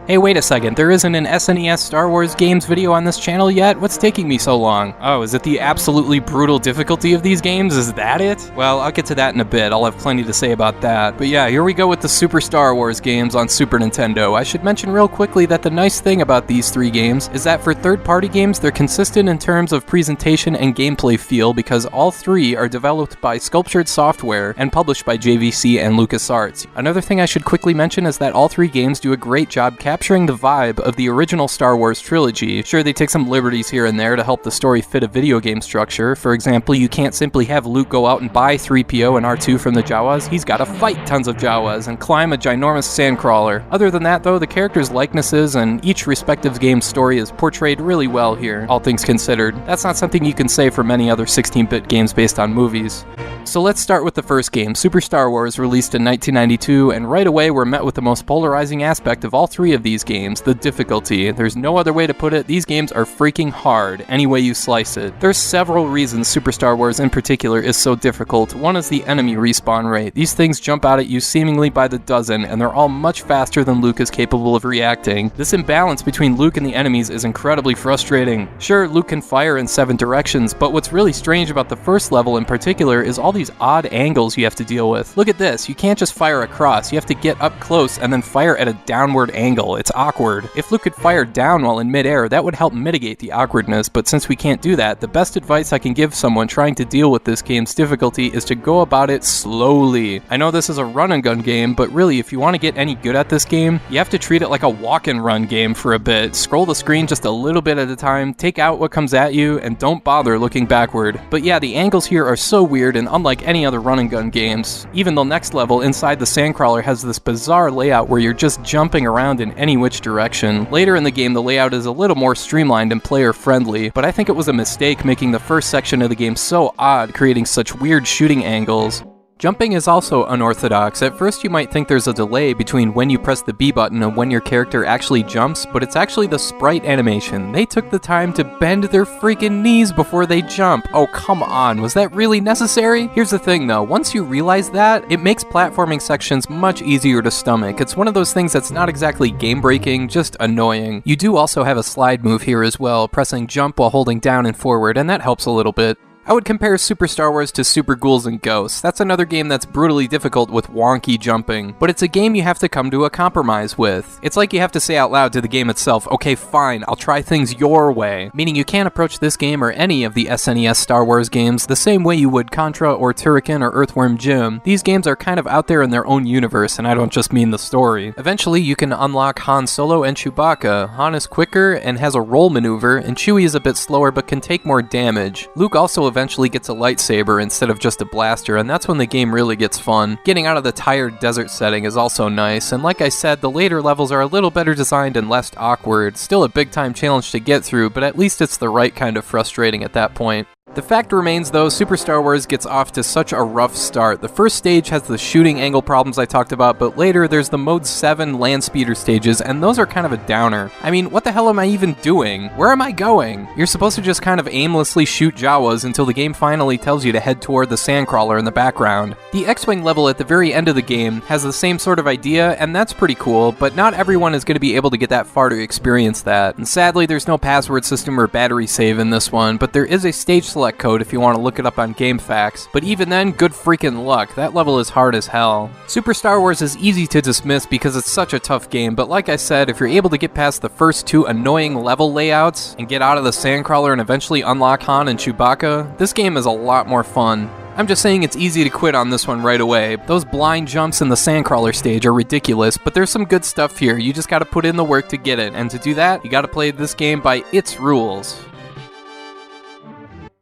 Hey, wait a second, there isn't an SNES Star Wars games video on this channel yet? What's taking me so long? Oh, is it the absolutely brutal difficulty of these games? Is that it? Well, I'll get to that in a bit, I'll have plenty to say about that. But yeah, here we go with the Super Star Wars games on Super Nintendo. I should mention real quickly that the nice thing about these three games is that for third-party games, they're consistent in terms of presentation and gameplay feel because all three are developed by Sculptured Software and published by JVC and LucasArts. Another thing I should quickly mention is that all three games do a great job capturing the vibe of the original Star Wars trilogy. Sure, they take some liberties here and there to help the story fit a video game structure. For example, you can't simply have Luke go out and buy 3PO and R2 from the Jawas. He's gotta fight tons of Jawas and climb a ginormous sandcrawler. Other than that though, the characters' likenesses and each respective game's story is portrayed really well here, all things considered. That's not something you can say for many other 16-bit games based on movies. So let's start with the first game, Super Star Wars, released in 1992, and right away we're met with the most polarizing aspect of all three of these games, the difficulty. There's no other way to put it, these games are freaking hard, any way you slice it. There's several reasons Super Star Wars in particular is so difficult. One is the enemy respawn rate. These things jump out at you seemingly by the dozen, and they're all much faster than Luke is capable of reacting. This imbalance between Luke and the enemies is incredibly frustrating. Sure, Luke can fire in 7 directions, but what's really strange about the first level in particular is all these odd angles you have to deal with. Look at this, you can't just fire across, you have to get up close and then fire at a downward angle. It's awkward. If Luke could fire down while in midair, that would help mitigate the awkwardness, but since we can't do that, the best advice I can give someone trying to deal with this game's difficulty is to go about it slowly. I know this is a run and gun game, but really if you want to get any good at this game, you have to treat it like a walk and run game for a bit. Scroll the screen just a little bit at a time, take out what comes at you, and don't bother looking backward. But yeah, the angles here are so weird and unlike any other run and gun games. Even the next level inside the sandcrawler has this bizarre layout where you're just jumping around in any which direction. Later in the game, the layout is a little more streamlined and player friendly, but I think it was a mistake making the first section of the game so odd, creating such weird shooting angles. Jumping is also unorthodox. At first you might think there's a delay between when you press the B button and when your character actually jumps, but it's actually the sprite animation. They took the time to bend their freaking knees before they jump. Oh, come on, was that really necessary? Here's the thing though, once you realize that, it makes platforming sections much easier to stomach. It's one of those things that's not exactly game-breaking, just annoying. You do also have a slide move here as well, pressing jump while holding down and forward, and that helps a little bit. I would compare Super Star Wars to Super Ghouls and Ghosts. That's another game that's brutally difficult with wonky jumping, but it's a game you have to come to a compromise with. It's like you have to say out loud to the game itself, okay fine, I'll try things your way, meaning you can't approach this game or any of the SNES Star Wars games the same way you would Contra or Turrican or Earthworm Jim. These games are kind of out there in their own universe, and I don't just mean the story. Eventually you can unlock Han Solo and Chewbacca. Han is quicker and has a roll maneuver, and Chewie is a bit slower but can take more damage. Luke also eventually gets a lightsaber instead of just a blaster, and that's when the game really gets fun. Getting out of the tired desert setting is also nice, and like I said, the later levels are a little better designed and less awkward. Still a big time challenge to get through, but at least it's the right kind of frustrating at that point. The fact remains though, Super Star Wars gets off to such a rough start. The first stage has the shooting angle problems I talked about, but later there's the Mode 7 land speeder stages, and those are kind of a downer. I mean, what the hell am I even doing? Where am I going? You're supposed to just kind of aimlessly shoot Jawas until the game finally tells you to head toward the sandcrawler in the background. The X-Wing level at the very end of the game has the same sort of idea, and that's pretty cool, but not everyone is going to be able to get that far to experience that. And sadly, there's no password system or battery save in this one, but there is a stage select code if you want to look it up on GameFAQs, but even then, good freaking luck, that level is hard as hell. Super Star Wars is easy to dismiss because it's such a tough game, but like I said, if you're able to get past the first 2 annoying level layouts and get out of the sandcrawler and eventually unlock Han and Chewbacca, this game is a lot more fun. I'm just saying it's easy to quit on this one right away. Those blind jumps in the sandcrawler stage are ridiculous, but there's some good stuff here. You just gotta put in the work to get it, and to do that, you gotta play this game by its rules.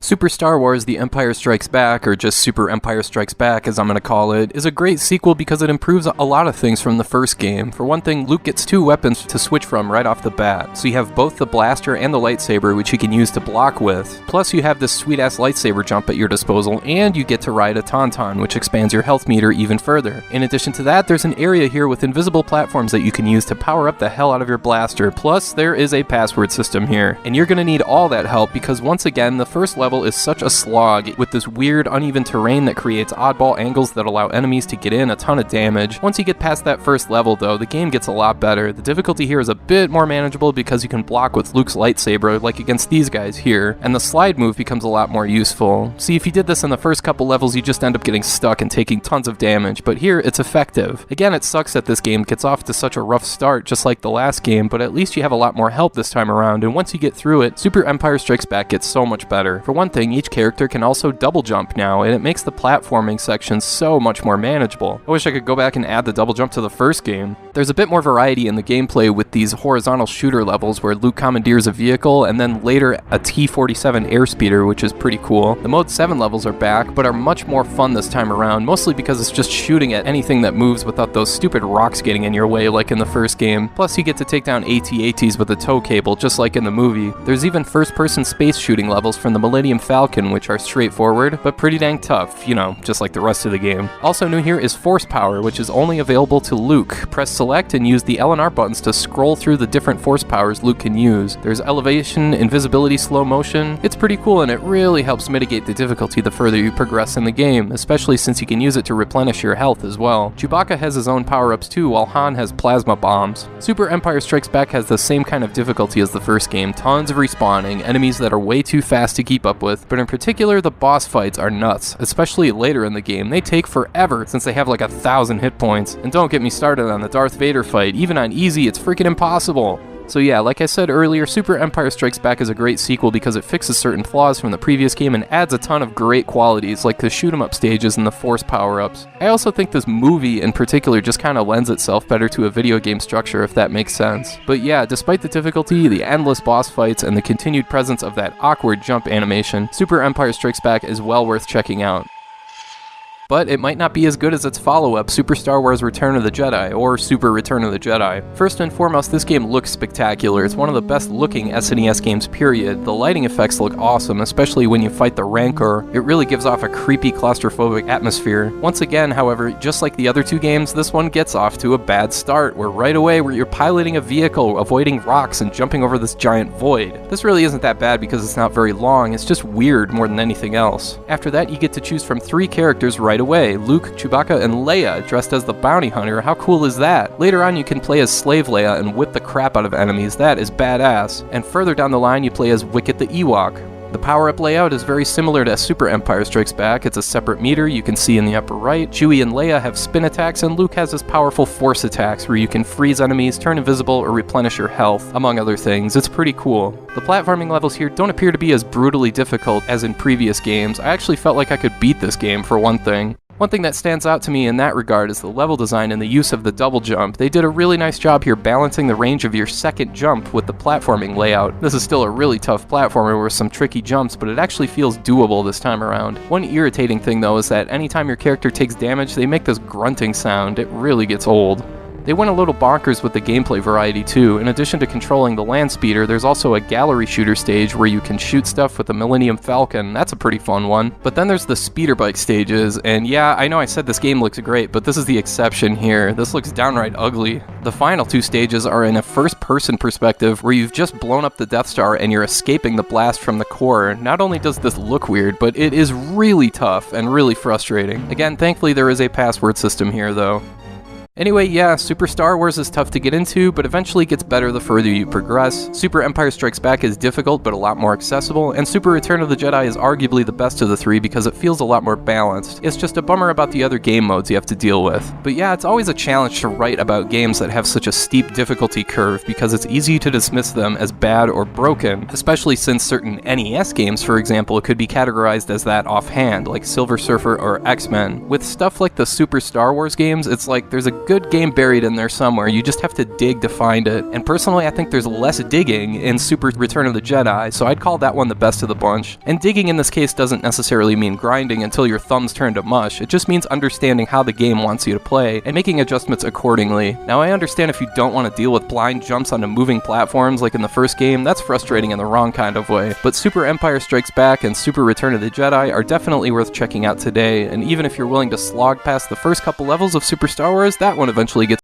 Super Star Wars The Empire Strikes Back, or just Super Empire Strikes Back as I'm going to call it, is a great sequel because it improves a lot of things from the first game. For one thing, Luke gets 2 weapons to switch from right off the bat, so you have both the blaster and the lightsaber which you can use to block with. Plus you have this sweet ass lightsaber jump at your disposal, and you get to ride a Tauntaun, which expands your health meter even further. In addition to that, there's an area here with invisible platforms that you can use to power up the hell out of your blaster, plus there is a password system here. And you're going to need all that help because once again, the first level level is such a slog, with this weird, uneven terrain that creates oddball angles that allow enemies to get in a ton of damage. Once you get past that first level though, the game gets a lot better. The difficulty here is a bit more manageable because you can block with Luke's lightsaber, like against these guys here, and the slide move becomes a lot more useful. See, if you did this in the first couple levels, you just end up getting stuck and taking tons of damage, but here it's effective. Again, it sucks that this game gets off to such a rough start, just like the last game, but at least you have a lot more help this time around, and once you get through it, Super Empire Strikes Back gets so much better. For one thing, each character can also double jump now, and it makes the platforming sections so much more manageable. I wish I could go back and add the double jump to the first game. There's a bit more variety in the gameplay with these horizontal shooter levels where Luke commandeers a vehicle, and then later a T-47 airspeeder, which is pretty cool. The Mode 7 levels are back, but are much more fun this time around, mostly because it's just shooting at anything that moves without those stupid rocks getting in your way like in the first game. Plus you get to take down AT-ATs with a tow cable, just like in the movie. There's even first-person space shooting levels from the Millennium Falcon, which are straightforward, but pretty dang tough, you know, just like the rest of the game. Also new here is Force Power, which is only available to Luke. Press select and use the L and R buttons to scroll through the different force powers Luke can use. There's elevation, invisibility, slow motion. It's pretty cool and it really helps mitigate the difficulty the further you progress in the game, especially since you can use it to replenish your health as well. Chewbacca has his own power-ups too, while Han has plasma bombs. Super Empire Strikes Back has the same kind of difficulty as the first game, tons of respawning, enemies that are way too fast to keep up with, but in particular the boss fights are nuts, especially later in the game. They take forever since they have like 1,000 hit points. And don't get me started on the Darth Vader fight, even on easy it's freaking impossible. So yeah, like I said earlier, Super Empire Strikes Back is a great sequel because it fixes certain flaws from the previous game and adds a ton of great qualities like the shoot 'em up stages and the force power-ups. I also think this movie in particular just kind of lends itself better to a video game structure, if that makes sense. But yeah, despite the difficulty, the endless boss fights, and the continued presence of that awkward jump animation, Super Empire Strikes Back is well worth checking out. But it might not be as good as its follow-up, Super Star Wars Return of the Jedi, or Super Return of the Jedi. First and foremost, this game looks spectacular. It's one of the best looking SNES games, period. The lighting effects look awesome, especially when you fight the Rancor. It really gives off a creepy, claustrophobic atmosphere. Once again, however, just like the other two games, this one gets off to a bad start, where right away you're piloting a vehicle, avoiding rocks, and jumping over this giant void. This really isn't that bad because it's not very long, it's just weird more than anything else. After that, you get to choose from 3 characters right away: Luke, Chewbacca, and Leia, dressed as the bounty hunter. How cool is that? Later on, you can play as Slave Leia and whip the crap out of enemies. That is badass. And further down the line, you play as Wicket the Ewok. The power-up layout is very similar to Super Empire Strikes Back. It's a separate meter you can see in the upper right. Chewie and Leia have spin attacks, and Luke has his powerful force attacks where you can freeze enemies, turn invisible, or replenish your health, among other things. It's pretty cool. The platforming levels here don't appear to be as brutally difficult as in previous games. I actually felt like I could beat this game, for one thing. One thing that stands out to me in that regard is the level design and the use of the double jump. They did a really nice job here balancing the range of your second jump with the platforming layout. This is still a really tough platformer with some tricky jumps, but it actually feels doable this time around. One irritating thing though is that anytime your character takes damage, they make this grunting sound. It really gets old. They went a little bonkers with the gameplay variety too. In addition to controlling the land speeder, there's also a gallery shooter stage where you can shoot stuff with the Millennium Falcon. That's a pretty fun one. But then there's the speeder bike stages, and yeah, I know I said this game looks great, but this is the exception here. This looks downright ugly. The final 2 stages are in a first-person perspective where you've just blown up the Death Star and you're escaping the blast from the core. Not only does this look weird, but it is really tough and really frustrating. Again, thankfully there is a password system here though. Anyway, yeah, Super Star Wars is tough to get into, but eventually gets better the further you progress. Super Empire Strikes Back is difficult, but a lot more accessible, and Super Return of the Jedi is arguably the best of the 3 because it feels a lot more balanced. It's just a bummer about the other game modes you have to deal with. But yeah, it's always a challenge to write about games that have such a steep difficulty curve because it's easy to dismiss them as bad or broken, especially since certain NES games, for example, could be categorized as that offhand, like Silver Surfer or X-Men. With stuff like the Super Star Wars games, it's like there's a good game buried in there somewhere, you just have to dig to find it. And personally, I think there's less digging in Super Return of the Jedi, so I'd call that one the best of the bunch. And digging in this case doesn't necessarily mean grinding until your thumbs turn to mush, it just means understanding how the game wants you to play and making adjustments accordingly. Now I understand if you don't want to deal with blind jumps onto moving platforms like in the first game, that's frustrating in the wrong kind of way, but Super Empire Strikes Back and Super Return of the Jedi are definitely worth checking out today, and even if you're willing to slog past the first couple levels of Super Star Wars, that one eventually gets